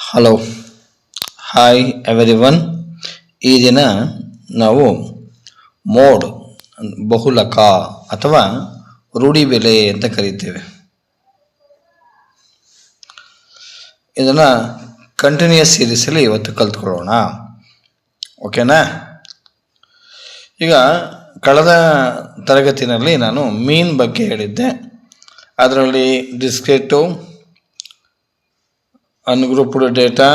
Hello, hi everyone. ಈ ದಿನ ನಾವು ಮೋಡ್, ಬಹುಲಕ ಅಥವಾ ರೂಢಿ ಬೆಲೆ ಅಂತ ಕರೀತೇವೆ. ಇದನ್ನು ಕಂಟಿನ್ಯೂಸ್ ಸೀರೀಸಲ್ಲಿ ಇವತ್ತು ಕಲ್ತ್ಕೊಳ್ಳೋಣ. ಓಕೆನಾ? ಈಗ ಕಳೆದ ತರಗತಿಯಲ್ಲಿ ನಾನು ಮೀನ್ ಬಗ್ಗೆ ಹೇಳಿದ್ದೆ. ಅದರಲ್ಲಿ descriptive, ungrouped data,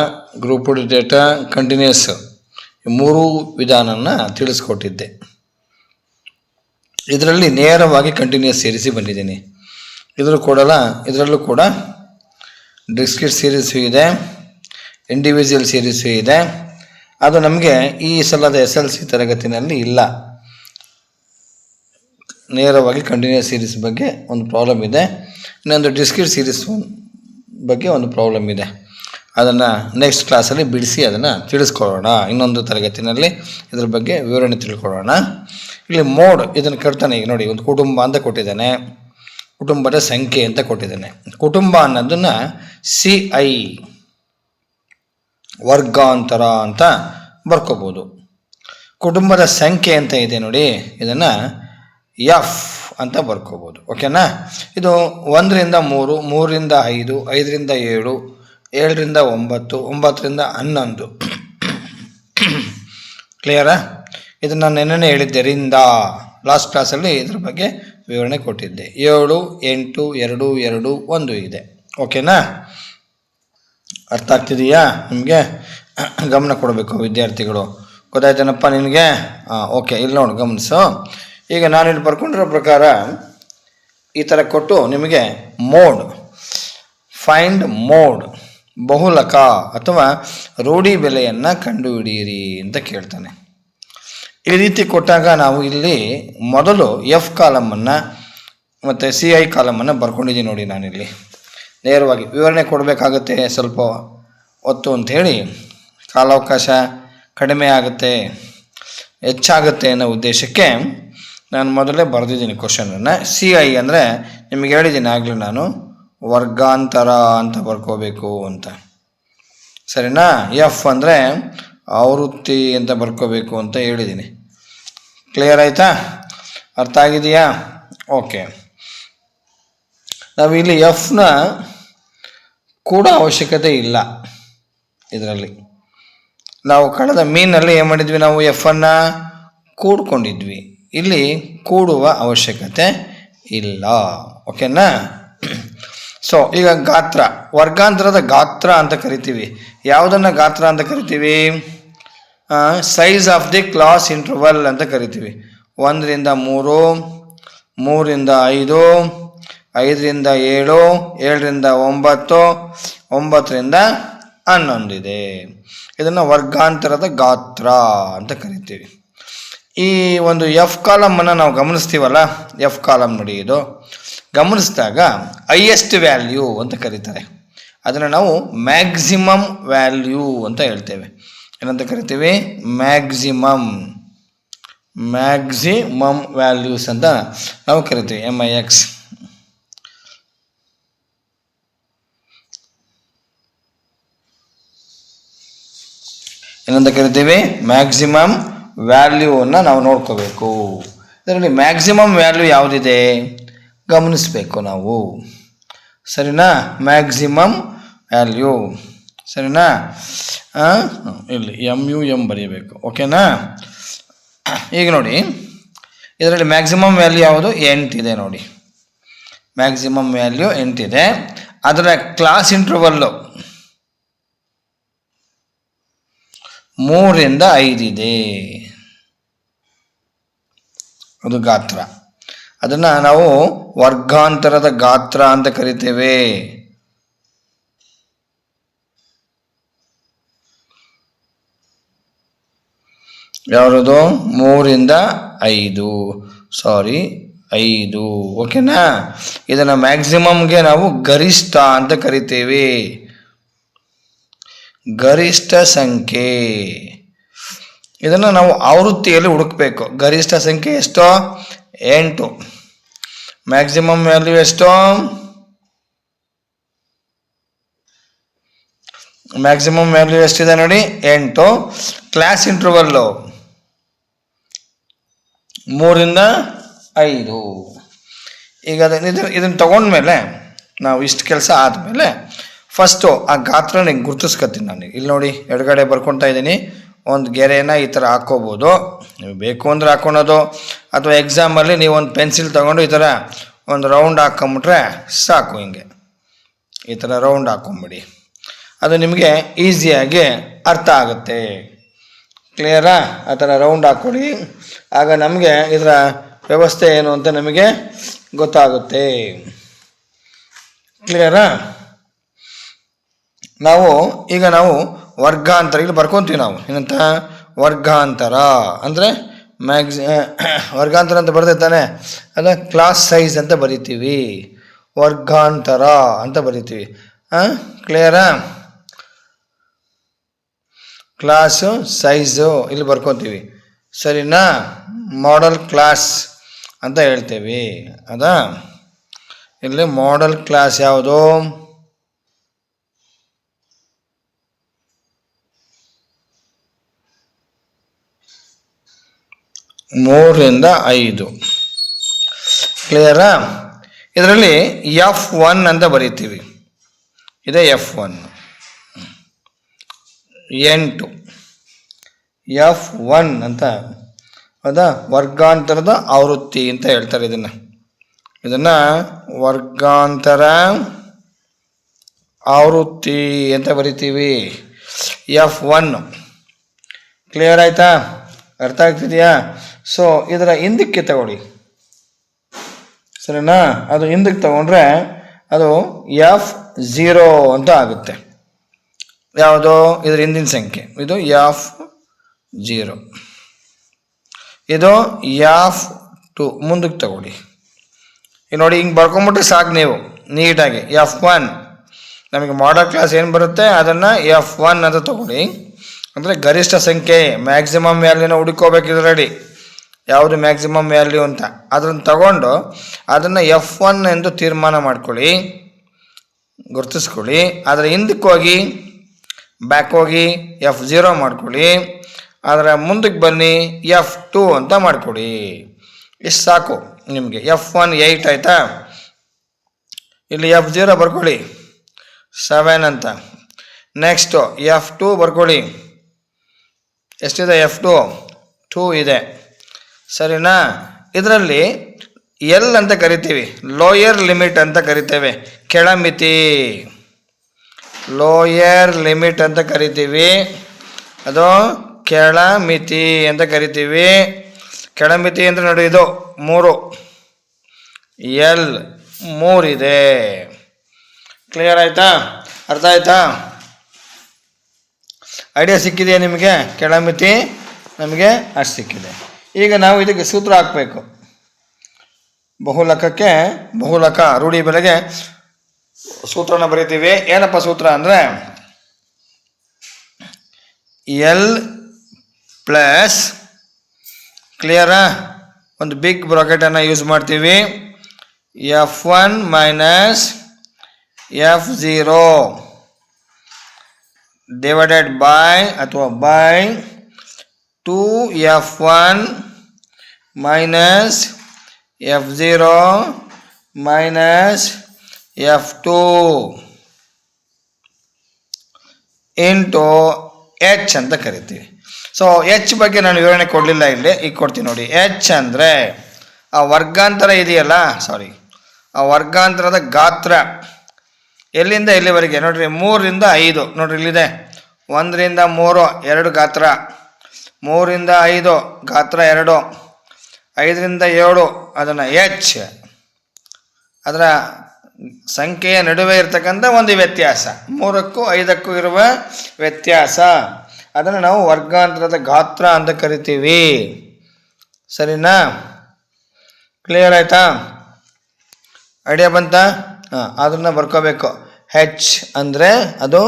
grouped data, continuous ಮೂರು ವಿಧಾನನ ತಿಳಿಸ್ಕೊಟ್ಟಿದ್ದೆ. ಇದರಲ್ಲಿ ನೇರವಾಗಿ ಕಂಟಿನ್ಯೂಸ್ ಸೇರಿಸಿ ಬಂದಿದ್ದೀನಿ. ಇದರಲ್ಲೂ ಕೂಡ ಡಿಸ್ಕ್ರೀಟ್ ಸೀರೀಸು ಇದೆ, ಇಂಡಿವಿಜುವಲ್ ಸೀರೀಸು ಇದೆ. ಅದು ನಮಗೆ ಈ ಸಲದ SLC ತರಗತಿನಲ್ಲಿ ಇಲ್ಲ. ನೇರವಾಗಿ ಕಂಟಿನ್ಯೂಸ್ ಸೀರೀಸ್ ಬಗ್ಗೆ ಒಂದು ಪ್ರಾಬ್ಲಮ್ ಇದೆ, ಇನ್ನೊಂದು ಡಿಸ್ಕ್ರೀಟ್ ಸೀರೀಸ್ ಬಗ್ಗೆ ಒಂದು ಪ್ರಾಬ್ಲಮ್ ಇದೆ. ಅದನ್ನು ನೆಕ್ಸ್ಟ್ ಕ್ಲಾಸಲ್ಲಿ ಬಿಡಿಸಿ ಅದನ್ನು ತಿಳಿಸ್ಕೊಳ್ಳೋಣ. ಇನ್ನೊಂದು ತರಗತಿನಲ್ಲಿ ಇದ್ರ ಬಗ್ಗೆ ವಿವರಣೆ ತಿಳ್ಕೊಳ್ಳೋಣ. ಇಲ್ಲಿ ಮೋಡ್ ಇದನ್ನು ಕಟ್ತಾನೆ. ಈಗ ನೋಡಿ, ಒಂದು ಕುಟುಂಬ ಅಂತ ಕೊಟ್ಟಿದ್ದಾನೆ, ಕುಟುಂಬದ ಸಂಖ್ಯೆ ಅಂತ ಕೊಟ್ಟಿದ್ದಾನೆ. ಕುಟುಂಬ ಅನ್ನೋದನ್ನು CI ವರ್ಗಾಂತರ ಅಂತ ಬರ್ಕೋಬೋದು. ಕುಟುಂಬದ ಸಂಖ್ಯೆ ಅಂತ ಇದೆ ನೋಡಿ, ಇದನ್ನು F ಅಂತ ಬರ್ಕೋಬೋದು. ಓಕೆನಾ? ಇದು 1ರಿಂದ 3, 3ರಿಂದ 5, 5ರಿಂದ 7, 7ರಿಂದ 9, 9ರಿಂದ 11. ಕ್ಲಿಯರಾ? ಇದನ್ನು ನೆನ್ನೆ ಹೇಳಿದ್ದೆ ರಿಂದ. ಲಾಸ್ಟ್ ಕ್ಲಾಸಲ್ಲಿ ಇದ್ರ ಬಗ್ಗೆ ವಿವರಣೆ ಕೊಟ್ಟಿದ್ದೆ. 7, 8, 2, 2, 1 ಇದೆ. ಓಕೆನಾ? ಅರ್ಥ ಆಗ್ತಿದೆಯಾ ನಿಮಗೆ? ಗಮನ ಕೊಡಬೇಕು ವಿದ್ಯಾರ್ಥಿಗಳು. ಗೊತ್ತಾಯ್ತೇನಪ್ಪ ನಿನಗೆ? ಓಕೆ, ಇಲ್ಲಿ ನೋಡಿ ಗಮನಿಸು. ಈಗ ನಾನಿಲ್ಲಿ ಬರ್ಕೊಂಡಿರೋ ಪ್ರಕಾರ ಈ ಥರ ಕೊಟ್ಟು ನಿಮಗೆ ಮೋಡ್, ಫೈಂಡ್ ಮೋಡ್, ಬಹುಲಕ ಅಥವಾ ರೂಢಿ ಬೆಲೆಯನ್ನು ಕಂಡುಹಿಡಿಯಿರಿ ಅಂತ ಕೇಳ್ತಾನೆ. ಈ ರೀತಿ ಕೊಟ್ಟಾಗ ನಾವು ಇಲ್ಲಿ ಮೊದಲು F ಕಾಲಮನ್ನು ಮತ್ತು CI ಕಾಲಮನ್ನು ಬರ್ಕೊಂಡಿದ್ದೀನಿ ನೋಡಿ. ನಾನಿಲ್ಲಿ ನೇರವಾಗಿ ವಿವರಣೆ ಕೊಡಬೇಕಾಗುತ್ತೆ, ಸ್ವಲ್ಪ ಹೊತ್ತು ಅಂಥೇಳಿ ಕಾಲಾವಕಾಶ ಕಡಿಮೆ ಆಗುತ್ತೆ, ಹೆಚ್ಚಾಗುತ್ತೆ ಅನ್ನೋ ಉದ್ದೇಶಕ್ಕೆ ನಾನು ಮೊದಲೇ ಬರೆದಿದ್ದೀನಿ ಕ್ವಶನನ್ನು. CI ಅಂದರೆ ನಿಮಗೆ ಹೇಳಿದ್ದೀನಿ ಆಗಲೇ ನಾನು, ವರ್ಗಾಂತರ ಅಂತ ಬರ್ಕೋಬೇಕು ಅಂತ. ಸರಿನಾ? F ಅಂದರೆ ಆವೃತ್ತಿ ಅಂತ ಬರ್ಕೋಬೇಕು ಅಂತ ಹೇಳಿದ್ದೀನಿ. ಕ್ಲಿಯರ್ ಆಯಿತಾ? ಅರ್ಥ ಆಗಿದೆಯಾ? ಓಕೆ. ನಾವು ಇಲ್ಲಿ Fನ ಕೂಡ ಅವಶ್ಯಕತೆ ಇಲ್ಲ. ಇದರಲ್ಲಿ ನಾವು ಕಳೆದ ಮೀನಲ್ಲಿ ಏನು ಮಾಡಿದ್ವಿ, ನಾವು Fನ್ನು ಕೂಡ್ಕೊಂಡಿದ್ವಿ. ಇಲ್ಲಿ ಕೂಡುವ ಅವಶ್ಯಕತೆ ಇಲ್ಲ. ಓಕೆನಾ? ಸೊ ಈಗ ಗಾತ್ರ, ವರ್ಗಾಂತರದ ಗಾತ್ರ ಅಂತ ಕರಿತೀವಿ. ಯಾವುದನ್ನು ಗಾತ್ರ ಅಂತ ಕರಿತೀವಿ? Size of the class interval ಅಂತ ಕರಿತೀವಿ. 1ರಿಂದ 3, 3ರಿಂದ 5, 5ರಿಂದ 7, 7ರಿಂದ 9, 9ರಿಂದ 11 ಇದೆ. ಇದನ್ನು ವರ್ಗಾಂತರದ ಗಾತ್ರ ಅಂತ ಕರಿತೀವಿ. ಈ ಒಂದು F ಕಾಲಮನ್ನು ನಾವು ಗಮನಿಸ್ತೀವಲ್ಲ, F ಕಾಲಮ್ ನೋಡಿ, ಇದು ಗಮನಿಸಿದಾಗ ಹೈಯೆಸ್ಟ್ ವ್ಯಾಲ್ಯೂ ಅಂತ ಕರೀತಾರೆ. ಅದನ್ನು ನಾವು ಮ್ಯಾಕ್ಸಿಮಮ್ ವ್ಯಾಲ್ಯೂ ಅಂತ ಹೇಳ್ತೇವೆ. ಏನಂತ ಕರಿತೀವಿ? ಮ್ಯಾಕ್ಸಿಮಮ್ ವ್ಯಾಲ್ಯೂಸ್ ಅಂತ ನಾವು ಕರಿತೀವಿ. MIX. ಏನಂತ ಕರಿತೀವಿ? ಮ್ಯಾಕ್ಸಿಮಮ್ ವ್ಯಾಲ್ಯೂವನ್ನು ನಾವು ನೋಡ್ಕೋಬೇಕು. ಇದರಲ್ಲಿ ಮ್ಯಾಕ್ಸಿಮಮ್ ವ್ಯಾಲ್ಯೂ ಯಾವುದಿದೆ ಗಮನಿಸಬೇಕು ನಾವು. ಸರಿನಾ? Maximum value. ಸರಿನಾ? ಇಲ್ಲಿ MUM ಬರೀಬೇಕು. ಓಕೆನಾ? ಈಗ ನೋಡಿ, ಇದರಲ್ಲಿ ಮ್ಯಾಕ್ಸಿಮಮ್ ವ್ಯಾಲ್ಯೂ ಯಾವುದು? 8 ಇದೆ ನೋಡಿ. ಮ್ಯಾಕ್ಸಿಮಮ್ ವ್ಯಾಲ್ಯೂ 8 ಇದೆ. ಅದರ ಕ್ಲಾಸ್ ಇಂಟರ್ವಲ್ಲು 3ರಿಂದ 5 ಇದೆ. ಅದು ಗಾತ್ರ. ಅದನ್ನು ನಾವು ವರ್ಗಾಂತರದ ಗಾತ್ರ ಅಂತ ಕರಿತೇವೆ. ಯಾವುದು? 3ರಿಂದ 5. 5. ಓಕೆನಾ? ಇದನ್ನು ಮ್ಯಾಕ್ಸಿಮಮ್ಗೆ ನಾವು ಗರಿಷ್ಠ ಅಂತ ಕರಿತೇವೆ. ಗರಿಷ್ಠ ಸಂಖ್ಯೆ. ಇದನ್ನು ನಾವು ಆವೃತ್ತಿಯಲ್ಲಿ ಹುಡುಕಬೇಕು. ಗರಿಷ್ಠ ಸಂಖ್ಯೆ ಎಷ್ಟೋ? 8. ಮ್ಯಾಕ್ಸಿಮಮ್ ವ್ಯಾಲ್ಯೂ ಎಷ್ಟೋ? ಮ್ಯಾಕ್ಸಿಮಮ್ ವ್ಯಾಲ್ಯೂ ಎಷ್ಟಿದೆ ನೋಡಿ 8. ಕ್ಲಾಸ್ ಇಂಟರ್ವಲ್ಲು 3 ರಿಂದ 5. ಈಗ ಇದನ್ನು ತಗೊಂಡ್ಮೇಲೆ ನಾವು ಇಷ್ಟು ಕೆಲಸ ಆದಮೇಲೆ ಫಸ್ಟು ಆ ಗಾತ್ರನ ಗುರುತಿಸ್ಕೊತೀನಿ ನಾನು. ಇಲ್ಲಿ ನೋಡಿ ಎಡಗಡೆ ಬರ್ಕೊತಾ ಇದ್ದೀನಿ. ಒಂದು ಗೆರೆನ ಈ ಥರ ಹಾಕ್ಕೋಬೋದು, ನೀವು ಬೇಕು ಅಂದರೆ ಹಾಕ್ಕೊಳೋದು, ಅಥವಾ ಎಕ್ಸಾಮಲ್ಲಿ ನೀವು ಒಂದು ಪೆನ್ಸಿಲ್ ತೊಗೊಂಡು ಈ ಥರ ಒಂದು ರೌಂಡ್ ಹಾಕ್ಕೊಂಬಿಟ್ರೆ ಸಾಕು. ಹಿಂಗೆ ಈ ಥರ ರೌಂಡ್ ಹಾಕ್ಕೊಂಬಿಡಿ, ಅದು ನಿಮಗೆ ಈಸಿಯಾಗಿ ಅರ್ಥ ಆಗುತ್ತೆ. ಕ್ಲಿಯರಾ? ಆ ಥರ ರೌಂಡ್ ಹಾಕ್ಕೊಡಿ, ಆಗ ನಮಗೆ ಇದರ ವ್ಯವಸ್ಥೆ ಏನು ಅಂತ ನಮಗೆ ಗೊತ್ತಾಗುತ್ತೆ. ಕ್ಲಿಯರಾ? ಈಗ ನಾವು ವರ್ಗಾಂತರ ಇಲ್ಲಿ ಬರ್ಕೊತೀವಿ. ನಾವು ಏನಂತ ವರ್ಗಾಂತರ ಅಂದರೆ ವರ್ಗಾಂತರ ಅಂತ ಬರ್ತೈತಾನೆ, ಅದ ಕ್ಲಾಸ್ ಸೈಜ್ ಅಂತ ಬರಿತೀವಿ, ವರ್ಗಾಂತರ ಅಂತ ಬರಿತೀವಿ. ಕ್ಲಿಯರಾ? ಕ್ಲಾಸು ಸೈಜು ಇಲ್ಲಿ ಬರ್ಕೊತೀವಿ, ಸರಿನಾ? ಮಾಡೆಲ್ ಕ್ಲಾಸ್ ಅಂತ ಹೇಳ್ತೇವೆ. ಅದಾ ಇಲ್ಲಿ ಮಾಡೆಲ್ ಕ್ಲಾಸ್ ಯಾವುದು? 3 ರಿಂದ 5. ಕ್ಲಿಯರಾ? ಇದರಲ್ಲಿ F1 ಅಂತ ಬರೀತೀವಿ, ಇದೇ F1. 8 F1 ಅಂತ, ಹೌದಾ? ವರ್ಗಾಂತರದ ಆವೃತ್ತಿ ಅಂತ ಹೇಳ್ತಾರೆ ಇದನ್ನು ವರ್ಗಾಂತರ ಆವೃತ್ತಿ ಅಂತ ಬರಿತೀವಿ, F1. ಕ್ಲಿಯರ್ ಆಯ್ತಾ? ಅರ್ಥ ಆಗ್ತಿದೆಯಾ? ಸೊ ಇದರ ಹಿಂದಕ್ಕೆ ತಗೊಳ್ಳಿ, ಸರಿನಾ? ಅದು ಹಿಂದಕ್ಕೆ ತಗೊಂಡ್ರೆ ಅದು F0 ಅಂತ ಆಗುತ್ತೆ. ಯಾವುದು? ಇದರ ಹಿಂದಿನ ಸಂಖ್ಯೆ ಇದು F0, ಇದು F2. ಮುಂದಕ್ಕೆ ತಗೊಳ್ಳಿ, ಈಗ ನೋಡಿ ಹಿಂಗೆ ಬರ್ಕೊಂಬಿಟ್ರೆ ಸಾಕು ನೀವು ನೀಟಾಗಿ. F1 ನಮಗೆ ಮಾಡಲ್ ಕ್ಲಾಸ್ ಏನು ಬರುತ್ತೆ ಅದನ್ನು F1 ಅಂತ ತಗೊಳ್ಳಿ. ಅಂದರೆ ಗರಿಷ್ಠ ಸಂಖ್ಯೆ, ಮ್ಯಾಕ್ಸಿಮಮ್ ವ್ಯಾಲ್ಯೂನ ಹುಡುಕೋಬೇಕು ಇದರಲ್ಲಿ, ಯಾವುದು ಮ್ಯಾಕ್ಸಿಮಮ್ ವ್ಯಾಲ್ಯೂ ಅಂತ. ಅದನ್ನು ತಗೊಂಡು ಅದನ್ನು F1 ಎಂದು ತೀರ್ಮಾನ ಮಾಡ್ಕೊಳ್ಳಿ, ಗುರುತಿಸ್ಕೊಳ್ಳಿ. ಅದರ ಹಿಂದಕ್ಕೆ ಹೋಗಿ ಬ್ಯಾಕ್ ಹೋಗಿ F0 ಮಾಡ್ಕೊಳ್ಳಿ, ಅದರ ಮುಂದಕ್ಕೆ ಬನ್ನಿ F2 ಅಂತ ಮಾಡ್ಕೊಳ್ಳಿ. ಇಷ್ಟು ಸಾಕು ನಿಮಗೆ. F1 8 ಆಯಿತಾ? ಇಲ್ಲಿ F0 ಬರ್ಕೊಳ್ಳಿ 7 ಅಂತ. ನೆಕ್ಸ್ಟು F2 ಬರ್ಕೊಳ್ಳಿ, ಎಷ್ಟಿದೆ? F2 2 ಇದೆ, ಸರಿನಾ? ಇದರಲ್ಲಿ L ಅಂತ ಕರಿತೀವಿ, ಲೋಯರ್ ಲಿಮಿಟ್ ಅಂತ ಕರಿತೇವೆ, ಕೆಳಮಿತಿ. ಲೋಯರ್ ಲಿಮಿಟ್ ಅಂತ ಕರಿತೀವಿ, ಅದು ಕೆಳಮಿತಿ ಅಂತ ಕರಿತೀವಿ. ಕೆಳಮಿತಿ ಅಂದರೆ ನೋಡಿ ಇದು 3, L 3 ಇದೆ. ಕ್ಲಿಯರ್ ಆಯಿತಾ? ಅರ್ಥ ಆಯ್ತಾ? ಐಡಿಯಾ ಸಿಕ್ಕಿದೆಯಾ ನಿಮಗೆ? ಕೆಳಮಿತಿ ನಮಗೆ ಅಷ್ಟು ಸಿಕ್ಕಿದೆ. ಈಗ ನಾವು ಇದಕ್ಕೆ ಸೂತ್ರ ಹಾಕಬೇಕು. ಬಹುಲಕಕ್ಕೆ ಬಹುಲಕ ರೂಢಿ ಬೆಲೆಗೆ ಸೂತ್ರನ ಬರೀತೀವಿ. ಏನಪ್ಪ ಸೂತ್ರ ಅಂದರೆ L ಪ್ಲಸ್, ಕ್ಲಿಯರಾ? ಒಂದು ಬಿಗ್ ಬ್ರಾಕೆಟನ್ನು ಯೂಸ್ ಮಾಡ್ತೀವಿ, F1 minus F0 divided by ಅಥವಾ by 2F1 minus F0 minus F2 into H ಅಂತ ಕರಿತೀವಿ. ಸೊ H ಬಗ್ಗೆ ನಾನು ವಿವರಣೆ ಕೊಡಲಿಲ್ಲ ಇಲ್ಲಿ, ಈಗ ಕೊಡ್ತೀನಿ ನೋಡಿ. H ಅಂದರೆ ಆ ವರ್ಗಾಂತರ ಇದೆಯಲ್ಲ, ಆ ವರ್ಗಾಂತರದ ಗಾತ್ರ ಎಲ್ಲಿಂದ ಎಲ್ಲಿವರೆಗೆ ನೋಡ್ರಿ? 3 ರಿಂದ 5 ನೋಡ್ರಿ, ಇಲ್ಲಿದೆ 1 ರಿಂದ 3 2 ಗಾತ್ರ, 3 ರಿಂದ 5 ಗಾತ್ರ 2, 5 ರಿಂದ 7 ಅದನ್ನು H, ಅದರ ಸಂಖ್ಯೆಯ ನಡುವೆ ಇರ್ತಕ್ಕಂಥ ಒಂದು ವ್ಯತ್ಯಾಸ, 3ಕ್ಕೂ 5ಕ್ಕೂ ಇರುವ ವ್ಯತ್ಯಾಸ, ಅದನ್ನು ನಾವು ವರ್ಗಾಂತರದ ಗಾತ್ರ ಅಂತ ಕರಿತೀವಿ. ಸರಿನಾ? ಕ್ಲಿಯರ್ ಆಯಿತಾ? ಐಡಿಯಾ ಬಂತಾ? ಅದನ್ನು ಬರ್ಕೋಬೇಕು. H ಅಂದರೆ ಅದು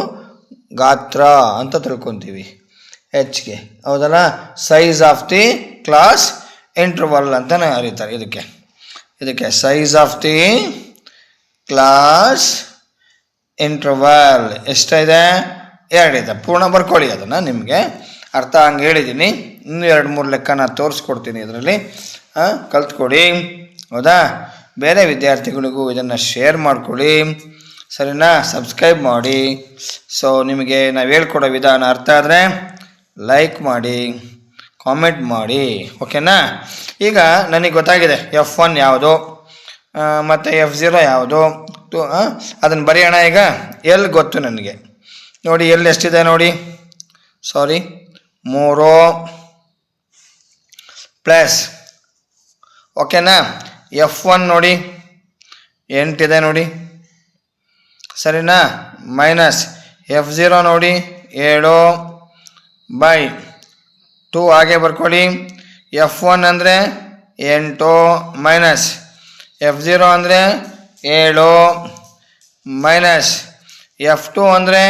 ಗಾತ್ರ ಅಂತ ತಿಳ್ಕೊತೀವಿ, Hಗೆ, ಹೌದಲ್ಲ? Size of the class interval ಅಂತ ಕರೀತಾರೆ ಇದಕ್ಕೆ size of the class interval ಎಷ್ಟಿದೆ? 2 ಪೂರ್ಣ ಬರ್ಕೊಳ್ಳಿ, ಅದನ್ನು ನಿಮಗೆ ಅರ್ಥ ಹಂಗೆ ಹೇಳಿದ್ದೀನಿ. ಇನ್ನೂ 2-3 ಲೆಕ್ಕ ನಾನು ತೋರಿಸ್ಕೊಡ್ತೀನಿ ಇದರಲ್ಲಿ, ಕಲ್ತ್ಕೊಡಿ. ಹೌದಾ? ಬೇರೆ ವಿದ್ಯಾರ್ಥಿಗಳಿಗೂ ಇದನ್ನು ಶೇರ್ ಮಾಡ್ಕೊಳ್ಳಿ, ಸರಿನಾ? ಸಬ್ಸ್ಕ್ರೈಬ್ ಮಾಡಿ. ಸೊ ನಿಮಗೆ ನಾವು ಹೇಳ್ಕೊಡೋ ವಿಧಾನ ಅರ್ಥ ಆದರೆ ಲೈಕ್ ಮಾಡಿ, ಕಾಮೆಂಟ್ ಮಾಡಿ, ಓಕೆನಾ? ಈಗ ನನಗೆ ಗೊತ್ತಾಗಿದೆ F1 ಯಾವುದು ಮತ್ತು F0 ಯಾವುದು, ಅದನ್ನು ಬರೆಯೋಣ. ಈಗ ಎಲ್ ಗೊತ್ತು ನನಗೆ, ನೋಡಿ ಎಲ್ ಎಷ್ಟಿದೆ ನೋಡಿ, 3 ಪ್ಲಸ್, ಓಕೆನಾ? F1 ನೋಡಿ 8 ಇದೆ ನೋಡಿ, ಸರಿನಾ? ಮೈನಸ್ F0 ನೋಡಿ 7/2 ಹಾಗೆ ಬರ್ಕೊಳ್ಳಿ. F1 ಅಂದರೆ 8 ಮೈನಸ್ F0 ಅಂದರೆ 7 ಮೈನಸ್ F2 ಅಂದರೆ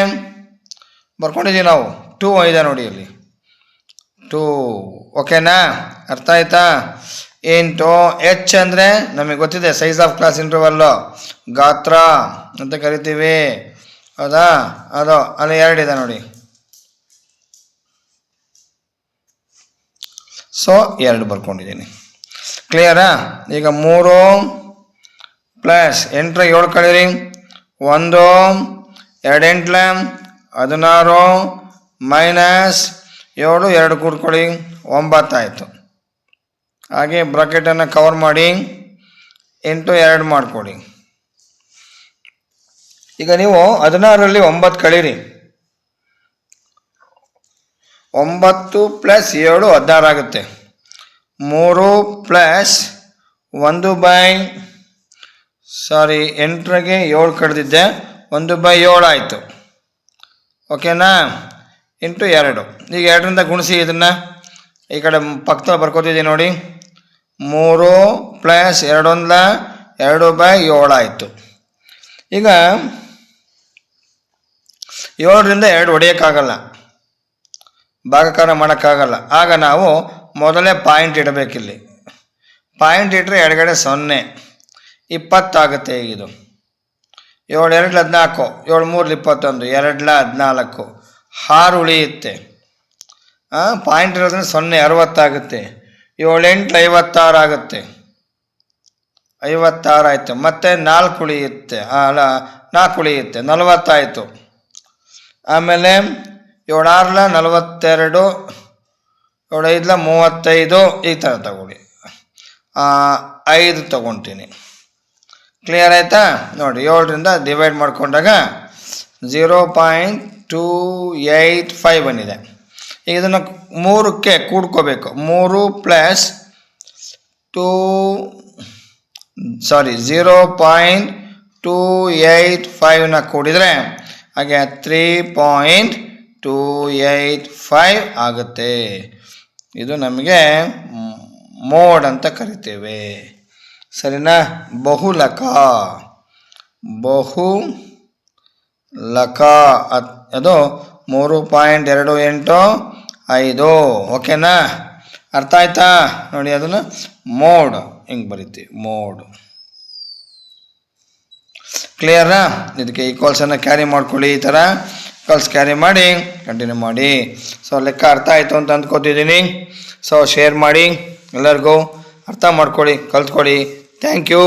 ಬರ್ಕೊಂಡಿದ್ದೀವಿ ನಾವು 2 ಇದೆ ನೋಡಿ ಇಲ್ಲಿ 2, ಓಕೆನಾ? ಅರ್ಥ ಆಯ್ತಾ? ಇಂಟು H ಅಂದರೆ ನಮಗೆ ಗೊತ್ತಿದೆ, ಸೈಜ್ ಆಫ್ ಕ್ಲಾಸ್ ಇಂಟರ್ವಲ್ಲು, ಗಾತ್ರ ಅಂತ ಕರಿತೀವಿ. ಹೌದಾ? ಅದು ಅಲ್ಲಿ 2 ಇದೆ ನೋಡಿ. ಸೊ 2 ಬರ್ಕೊಂಡಿದ್ದೀನಿ. ಕ್ಲಿಯರಾ? ಈಗ 3 ಪ್ಲಸ್ 8 7 ಕಳೀರಿ, 1 2 8 16 ಮೈನಸ್ 7 2 ಕೂಡ್ಕೊಳ್ಳಿ, 9 ಆಯಿತು. ಹಾಗೆ ಬ್ರಾಕೆಟನ್ನು ಕವರ್ ಮಾಡಿ ಇಂಟು 2 ಮಾಡಿಕೊಡಿ. ಈಗ ನೀವು 16ರಲ್ಲಿ 9 ಕಳೀರಿ, 9 ಪ್ಲಸ್ 7 16 ಆಗುತ್ತೆ. 3 ಪ್ಲಸ್ 8ಗೆ 7 ಕಳೆದಿದ್ದೆ, 1/7 ಆಯಿತು, ಓಕೆನಾ? ಇಂಟು 2. ಈಗ 2ರಿಂದ ಗುಣಿಸಿ, ಇದನ್ನು ಈ ಕಡೆ ಪಕ್ಕದಲ್ಲಿ ಬರ್ಕೋತಿದ್ದೀವಿ ನೋಡಿ. 3 ಪ್ಲಸ್ 2 2/7 ಆಯಿತು. ಈಗ 7ರಿಂದ 2 ಹೊಡೆಯೋಕ್ಕಾಗಲ್ಲ, ಭಾಗಾಕಾರ ಮಾಡೋಕ್ಕಾಗಲ್ಲ. ಆಗ ನಾವು ಮೊದಲೇ ಪಾಯಿಂಟ್ ಇಡಬೇಕಿಲ್ಲಿ. ಪಾಯಿಂಟ್ ಇಟ್ಟರೆ ಎಡಗಡೆ 0, 20 ಆಗುತ್ತೆ. ಇದು 7 2 14, 7 3 21, 2 14, 6 ಉಳಿಯುತ್ತೆ. ಪಾಯಿಂಟ್ ಇರೋದ್ರಿಂದ 0 60 ಆಗುತ್ತೆ. 7 8 56 ಆಗುತ್ತೆ, 56 ಆಯಿತು. ಮತ್ತು 4 ಉಳಿಯುತ್ತೆ, 4 ಉಳಿಯುತ್ತೆ, 40 ಆಯಿತು. ಆಮೇಲೆ 7 6 42, 7 5 35, ಈ ಥರ ತಗೊಳ್ಳಿ. 5 ತಗೊತೀನಿ. ಕ್ಲಿಯರ್ ಆಯಿತಾ? ನೋಡಿ 7ರಿಂದ ಡಿವೈಡ್ ಮಾಡಿಕೊಂಡಾಗ 0.285 ಬಂದಿದೆ. ಈಗ ಇದನ್ನು 3ಕ್ಕೆ ಕೂಡ್ಕೋಬೇಕು. 3 ಪ್ಲಸ್ 0.285ನ ಕೂಡಿದರೆ ಹಾಗೆ 3.285 ಆಗುತ್ತೆ. ಇದು ನಮಗೆ ಮೋಡ್ ಅಂತ ಕರಿತೇವೆ, ಸರಿನಾ? ಬಹುಲಕ ಅದು 3.285, ಓಕೆನಾ? ಅರ್ಥ ಆಯ್ತಾ? ನೋಡಿ ಅದನ್ನು ಮೋಡ್ ಹಿಂಗೆ ಬರಿತೀವಿ, ಮೋಡ್. ಕ್ಲಿಯರಾ? ಇದಕ್ಕೆ ಈಕ್ವಲ್ಸನ್ನು ಕ್ಯಾರಿ ಮಾಡ್ಕೊಳ್ಳಿ. ಈ ಥರ ಈಕ್ವಲ್ಸ್ ಕ್ಯಾರಿ ಮಾಡಿ ಕಂಟಿನ್ಯೂ ಮಾಡಿ. ಸೊ ಲೆಕ್ಕ ಅರ್ಥ ಆಯಿತು ಅಂತ ಅಂದ್ಕೋತಿದ್ದೀನಿ. ಸೊ ಶೇರ್ ಮಾಡಿ, ಎಲ್ಲರಿಗೂ ಅರ್ಥ ಮಾಡ್ಕೊಳ್ಳಿ, ಕಲ್ತ್ಕೊಳ್ಳಿ. Thank you.